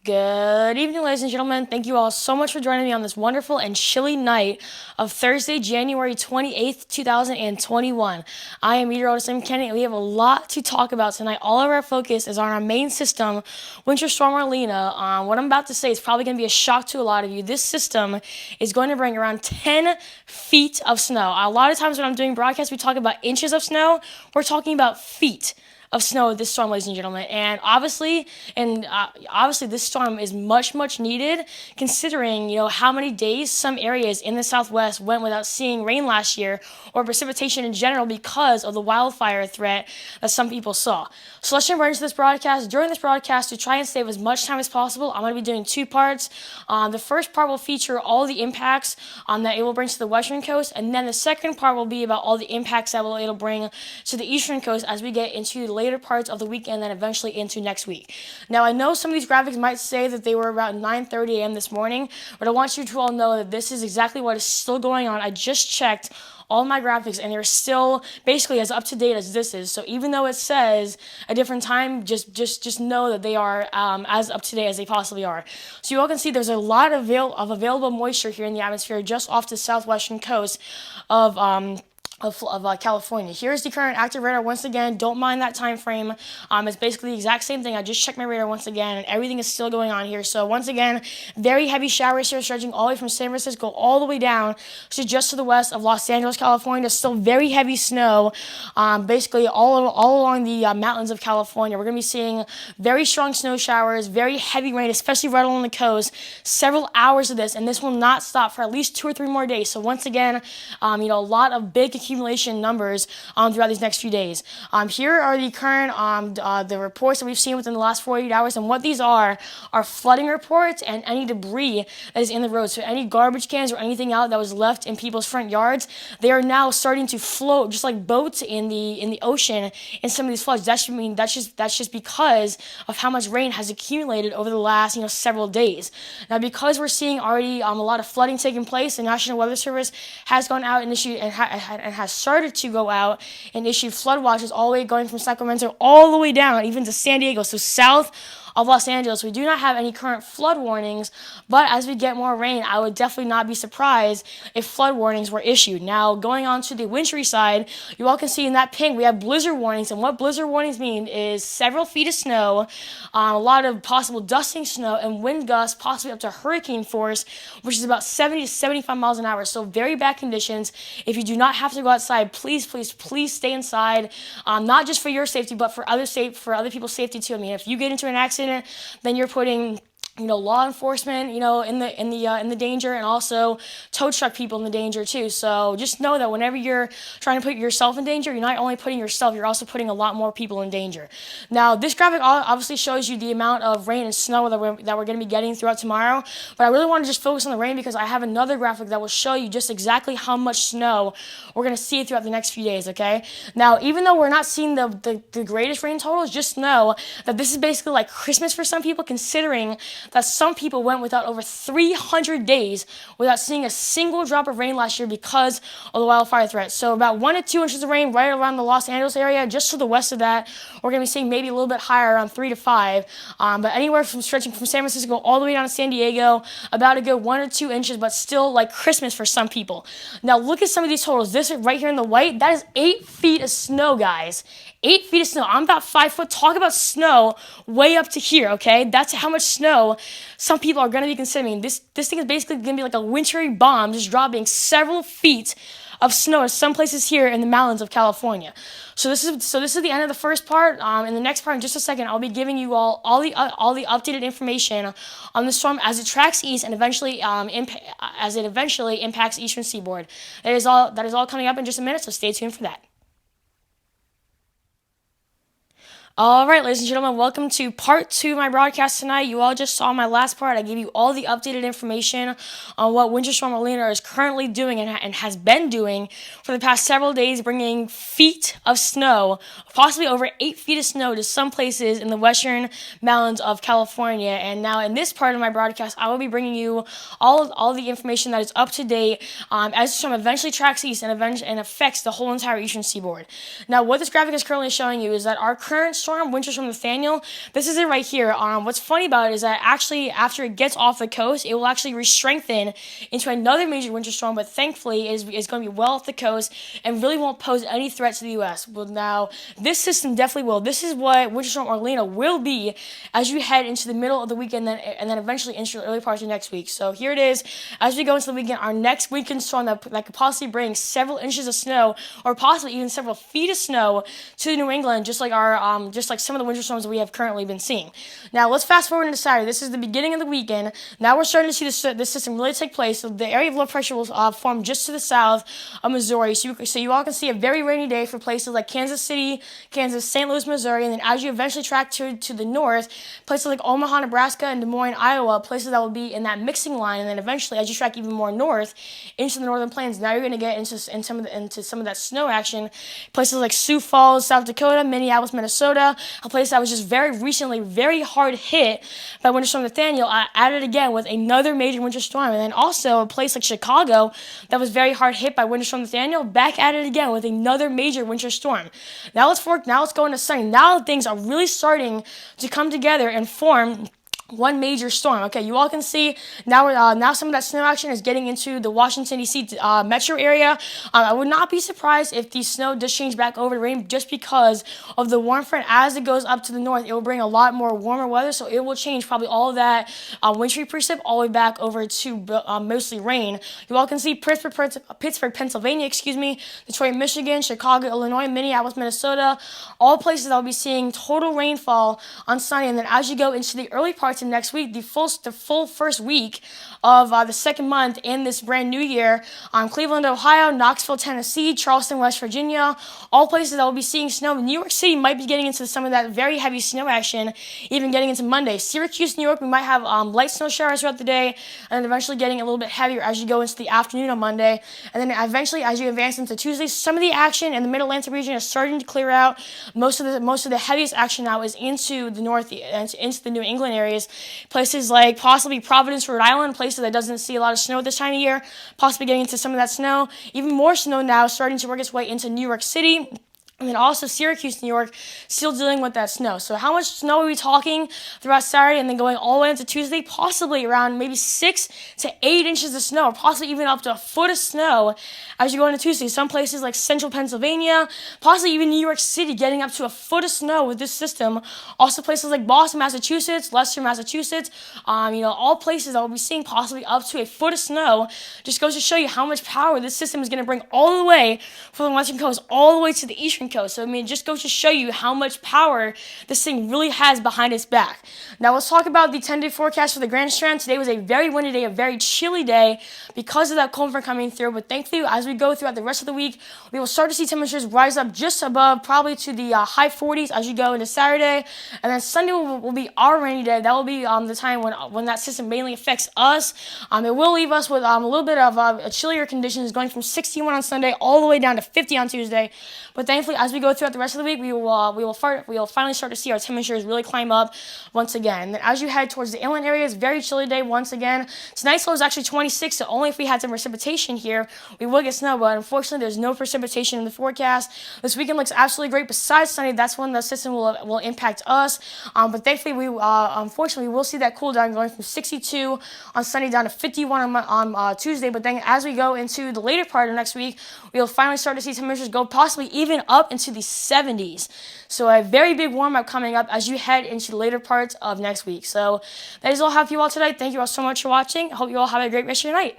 Good evening, ladies and gentlemen. Thank you all so much for joining me on this wonderful and chilly night of Thursday, January 28th, 2021. I am meteorologist Sam Kennedy, and we have a lot to talk about tonight. All of our focus is on our main system, Winter Storm Marlena. What I'm about to say is probably going to be a shock to a lot of you. This system is going to bring around 10 feet of snow. A lot of times when I'm doing broadcasts, we talk about inches of snow. We're talking about feet of snow this storm, ladies and gentlemen. And obviously, this storm is much needed, considering how many days some areas in the Southwest went without seeing rain last year or precipitation in general because of the wildfire threat that some people saw. So let's jump right into this broadcast. During this broadcast, to try and save as much time as possible, I'm going to be doing two parts. The first part will feature all the impacts that it will bring to the western coast, and then the second part will be about all the impacts that it'll bring to the eastern coast as we get into the later parts of the weekend and eventually into next week. Now, I know some of these graphics might say that they were about 9:30 a.m. this morning, but I want you to all know that this is exactly what is still going on. I just checked all my graphics and they're still basically as up to date as this is. So even though it says a different time, just know that they are as up to date as they possibly are. So you all can see there's a lot of available moisture here in the atmosphere just off the southwestern coast of California. Here's the current active radar once again. Don't mind that time frame. It's basically the exact same thing. I just checked my radar once again, and everything is still going on here. So once again, very heavy showers here, stretching all the way from San Francisco all the way down to just to the west of Los Angeles, California. Still very heavy snow, basically all along the mountains of California. We're going to be seeing very strong snow showers, very heavy rain, especially right along the coast. Several hours of this, and this will not stop for at least 2 or 3 more days. So once again, a lot of big accumulation numbers throughout these next few days. Here are the current the reports that we've seen within the last 48 hours, and what these are flooding reports and any debris that is in the road. So any garbage cans or anything out that was left in people's front yards, they are now starting to float just like boats in the ocean in some of these floods. That's just because of how much rain has accumulated over the last several days. Now, because we're seeing already a lot of flooding taking place, the National Weather Service has gone out and issued and has started to go out and issue flood watches all the way going from Sacramento all the way down even to San Diego, so south of Los Angeles. We do not have any current flood warnings, but as we get more rain, I would definitely not be surprised if flood warnings were issued. Now, going on to the wintry side, you all can see in that pink we have blizzard warnings, and what blizzard warnings mean is several feet of snow, a lot of possible dusting snow, and wind gusts possibly up to hurricane force, which is about 70 to 75 miles an hour. So very bad conditions. If you do not have to go outside, please stay inside, not just for your safety, but for other people's safety too. I mean, if you get into an accident, then you're putting law enforcement, in the danger, and also tow truck people in the danger too. So just know that whenever you're trying to put yourself in danger, you're not only putting yourself, you're also putting a lot more people in danger. Now, this graphic obviously shows you the amount of rain and snow that we're going to be getting throughout tomorrow. But I really want to just focus on the rain because I have another graphic that will show you just exactly how much snow we're going to see throughout the next few days. Okay. Now, even though we're not seeing the greatest rain totals, just know that this is basically like Christmas for some people, considering that some people went without over 300 days without seeing a single drop of rain last year because of the wildfire threat. So about 1 to 2 inches of rain right around the Los Angeles area. Just to the west of that, we're going to be seeing maybe a little bit higher, around 3 to 5. But anywhere from stretching from San Francisco all the way down to San Diego, about a good 1 or 2 inches, but still like Christmas for some people. Now look at some of these totals. This right here in the white, that is 8 feet of snow, guys. 8 feet of snow. I'm about 5 foot. Talk about snow way up to here, okay? That's how much snow some people are going to be consuming. This thing is basically going to be like a wintry bomb, just dropping several feet of snow in some places here in the mountains of California. So this is the end of the first part. In the next part, in just a second, I'll be giving you all the updated information on the storm as it tracks east and eventually impacts eastern seaboard. That is all coming up in just a minute. So stay tuned for that. All right, ladies and gentlemen, welcome to part 2 of my broadcast tonight. You all just saw my last part. I gave you all the updated information on what Winter Storm Marlena is currently doing and has been doing for the past several days, bringing feet of snow, possibly over 8 feet of snow to some places in the western mountains of California. And now in this part of my broadcast, I will be bringing you all the information that is up to date as the storm eventually tracks east and affects the whole entire eastern seaboard. Now, what this graphic is currently showing you is that our current storm, winter storm Nathaniel. This is it right here. What's funny about it is that actually after it gets off the coast, it will actually re-strengthen into another major winter storm, but thankfully is going to be well off the coast and really won't pose any threat to the U.S. Well, now, this system definitely will. This is what Winter Storm Orlena will be as you head into the middle of the weekend and then eventually into the early parts of next week. So here it is. As we go into the weekend, our next weekend storm that could possibly bring several inches of snow or possibly even several feet of snow to New England, just like some of the winter storms that we have currently been seeing. Now, let's fast forward into Saturday. This is the beginning of the weekend. Now we're starting to see this system really take place. So the area of low pressure will form just to the south of Missouri. So you all can see a very rainy day for places like Kansas City, Kansas, St. Louis, Missouri, and then as you eventually track to the north, places like Omaha, Nebraska, and Des Moines, Iowa, places that will be in that mixing line, and then eventually as you track even more north into the northern plains, now you're going to get into some of that snow action. Places like Sioux Falls, South Dakota, Minneapolis, Minnesota, a place that was just very recently very hard hit by Winter Storm Nathaniel, added again with another major winter storm, and then also a place like Chicago that was very hard hit by Winter Storm Nathaniel, back at it again with another major winter storm. Now let's go into Sunday. Now things are really starting to come together and form one major storm. Okay, you all can see now some of that snow action is getting into the Washington, D.C. Metro area. I would not be surprised if the snow does change back over to rain just because of the warm front. As it goes up to the north, it will bring a lot more warmer weather, so it will change probably all of that wintry precip all the way back over to mostly rain. You all can see Pittsburgh, Pennsylvania, Detroit, Michigan, Chicago, Illinois, Minneapolis, Minnesota, all places that will be seeing total rainfall on Sunday. And then as you go into the early parts of next week, the full first week of the second month in this brand new year, Cleveland, Ohio, Knoxville, Tennessee, Charleston, West Virginia, all places that will be seeing snow. New York City might be getting into some of that very heavy snow action, even getting into Monday. Syracuse, New York, we might have light snow showers throughout the day, and then eventually getting a little bit heavier as you go into the afternoon on Monday. And then eventually, as you advance into Tuesday, some of the action in the Mid-Atlantic region is starting to clear out. Most of the heaviest action now is into the north, into the New England areas. Places like possibly Providence, Rhode Island, places that doesn't see a lot of snow at this time of year, possibly getting into some of that snow. Even more snow now starting to work its way into New York City. And then also Syracuse, New York, still dealing with that snow. So how much snow are we talking throughout Saturday and then going all the way into Tuesday? Possibly around maybe 6 to 8 inches of snow, or possibly even up to a foot of snow as you go into Tuesday. Some places like central Pennsylvania, possibly even New York City getting up to a foot of snow with this system. Also places like Boston, Massachusetts, Leicester, Massachusetts, all places that will be seeing possibly up to a foot of snow. Just goes to show you how much power this system is going to bring all the way from the western coast all the way to the eastern coast. So, it just goes to show you how much power this thing really has behind its back. Now, let's talk about the 10-day forecast for the Grand Strand. Today was a very windy day, a very chilly day because of that cold front coming through. But thankfully, as we go throughout the rest of the week, we will start to see temperatures rise up just above, probably to the high 40s as you go into Saturday. And then Sunday will be our rainy day. That will be the time when that system mainly affects us. It will leave us with a little bit of chillier conditions, going from 61 on Sunday all the way down to 50 on Tuesday. But thankfully, as we go throughout the rest of the week, we will finally start to see our temperatures really climb up once again. And then as you head towards the inland areas, very chilly day once again. Tonight's low is actually 26, so only if we had some precipitation here, we would get snow. But unfortunately, there's no precipitation in the forecast. This weekend looks absolutely great. Besides Sunday, that's when the system will impact us. But thankfully, unfortunately, we will see that cool down going from 62 on Sunday down to 51 on Tuesday. But then as we go into the later part of next week, we'll finally start to see temperatures go possibly even up into the 70s. So a very big warm-up coming up as you head into the later parts of next week. So that is all I have for you all today. Thank you all so much for watching. I hope you all have a great rest of your night.